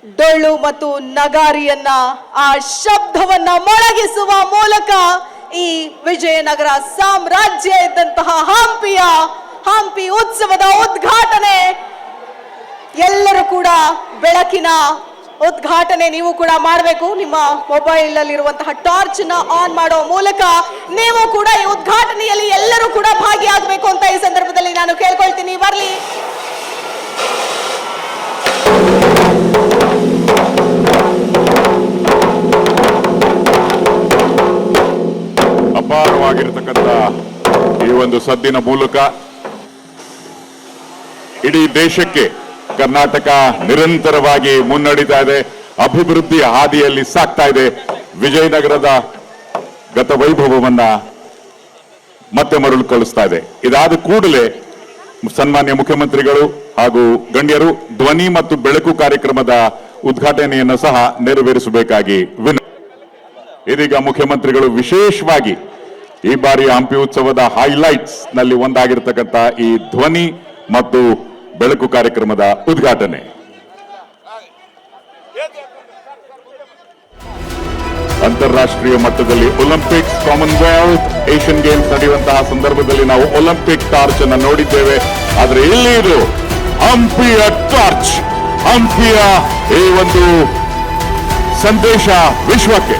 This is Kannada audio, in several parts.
ಡೊಳ್ಳು ಮತ್ತು ನಗಾರಿಯನ್ನ ಆ ಶಬ್ದವನ್ನ ಮೊಳಗಿಸುವ ಮೂಲಕ ಈ ವಿಜಯನಗರ ಸಾಮ್ರಾಜ್ಯ ಇದ್ದಂತಹ ಹಂಪಿ ಉತ್ಸವದ ಉದ್ಘಾಟನೆ. ಎಲ್ಲರೂ ಕೂಡ ಬೆಳಕಿನ ಉದ್ಘಾಟನೆ ನೀವು ಕೂಡ ಮಾಡಬೇಕು. ನಿಮ್ಮ ಮೊಬೈಲ್ ಅಲ್ಲಿರುವಂತಹ ಟಾರ್ಚ್ ನ ಆನ್ ಮಾಡೋ ಮೂಲಕ ನೀವು ಕೂಡ ಈ ಉದ್ಘಾಟನೆಯಲ್ಲಿ ಎಲ್ಲರೂ ಕೂಡ ಭಾಗಿಯಾಗಬೇಕು ಅಂತ ಈ ಸಂದರ್ಭದಲ್ಲಿ ನಾನು ಕೇಳ್ಕೊಳ್ತೀನಿ. ಬರ್ಲಿ. ಅಪಾರವಾಗಿರತಕ್ಕಂಥ ಈ ಒಂದು ಸದ್ದಿನ ಮೂಲಕ ಇಡೀ ದೇಶಕ್ಕೆ ಕರ್ನಾಟಕ ನಿರಂತರವಾಗಿ ಮುನ್ನಡೀತಾ ಇದೆ, ಅಭಿವೃದ್ಧಿ ಹಾದಿಯಲ್ಲಿ ಸಾಗ್ತಾ ಇದೆ. ವಿಜಯನಗರದ ಗತ ವೈಭವವನ್ನ ಮತ್ತೆ ಮರಳಿಕೊಳ್ಳಿಸ್ತಾ ಇದೆ. ಇದಾದ ಕೂಡಲೇ ಸನ್ಮಾನ್ಯ ಮುಖ್ಯಮಂತ್ರಿಗಳು ಹಾಗೂ ಗಣ್ಯರು ಧ್ವನಿ ಮತ್ತು ಬೆಳಕು ಕಾರ್ಯಕ್ರಮದ ಉದ್ಘಾಟನೆಯನ್ನು ಸಹ ನೆರವೇರಿಸಬೇಕಾಗಿ ಇದೀಗ ಮುಖ್ಯಮಂತ್ರಿಗಳು ವಿಶೇಷವಾಗಿ ಈ ಬಾರಿಯ ಹಂಪಿ ಉತ್ಸವದ ಹೈಲೈಟ್ಸ್ ನಲ್ಲಿ ಒಂದಾಗಿರ್ತಕ್ಕಂಥ ಈ ಧ್ವನಿ ಮತ್ತು ಬೆಳಕು ಕಾರ್ಯಕ್ರಮದ ಉದ್ಘಾಟನೆ. ಅಂತಾರಾಷ್ಟ್ರೀಯ ಮಟ್ಟದಲ್ಲಿ ಒಲಿಂಪಿಕ್ಸ್, ಕಾಮನ್ವೆಲ್ತ್, ಏಷ್ಯನ್ ಗೇಮ್ಸ್ ನಡೆಯುವಂತಹ ಸಂದರ್ಭದಲ್ಲಿ ನಾವು ಒಲಿಂಪಿಕ್ ಟಾರ್ಚ್ ಅನ್ನು ನೋಡಿದ್ದೇವೆ. ಆದರೆ ಇಲ್ಲಿ ಇದು ಹಂಪಿಯ ಟಾರ್ಚ್, ಹಂಪಿಯ ಈ ಒಂದು ಸಂದೇಶ ವಿಶ್ವಕ್ಕೆ.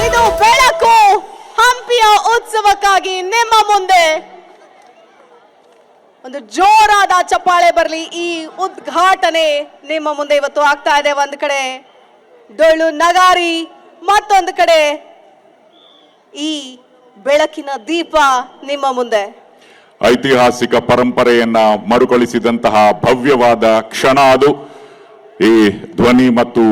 ಇದು ಬೆಳಕು ಹಂಪಿಯ ಉತ್ಸವಕ್ಕಾಗಿ ನಿಮ್ಮ ಮುಂದೆ ಒಂದು ಜೋರಾದ ಚಪ್ಪಾಳೆ ಬರಲಿ. ಈ ಉದ್ಘಾಟನೆ ನಿಮ್ಮ ಮುಂದೆ ಇವತ್ತು ಆಗ್ತಾ ಇದೆ. ಒಂದು ಕಡೆ ಡೊಳ್ಳು ನಗಾರಿ, ಮತ್ತೊಂದು ಕಡೆ ಈ ಬೆಳಕಿನ ದೀಪ ನಿಮ್ಮ ಮುಂದೆ. ಐತಿಹಾಸಿಕ ಪರಂಪರೆಯನ್ನ ಮರುಕಳಿಸಿದಂತಹ ಭವ್ಯವಾದ ಕ್ಷಣ ಅದು. ಈ ಧ್ವನಿ ಮತ್ತು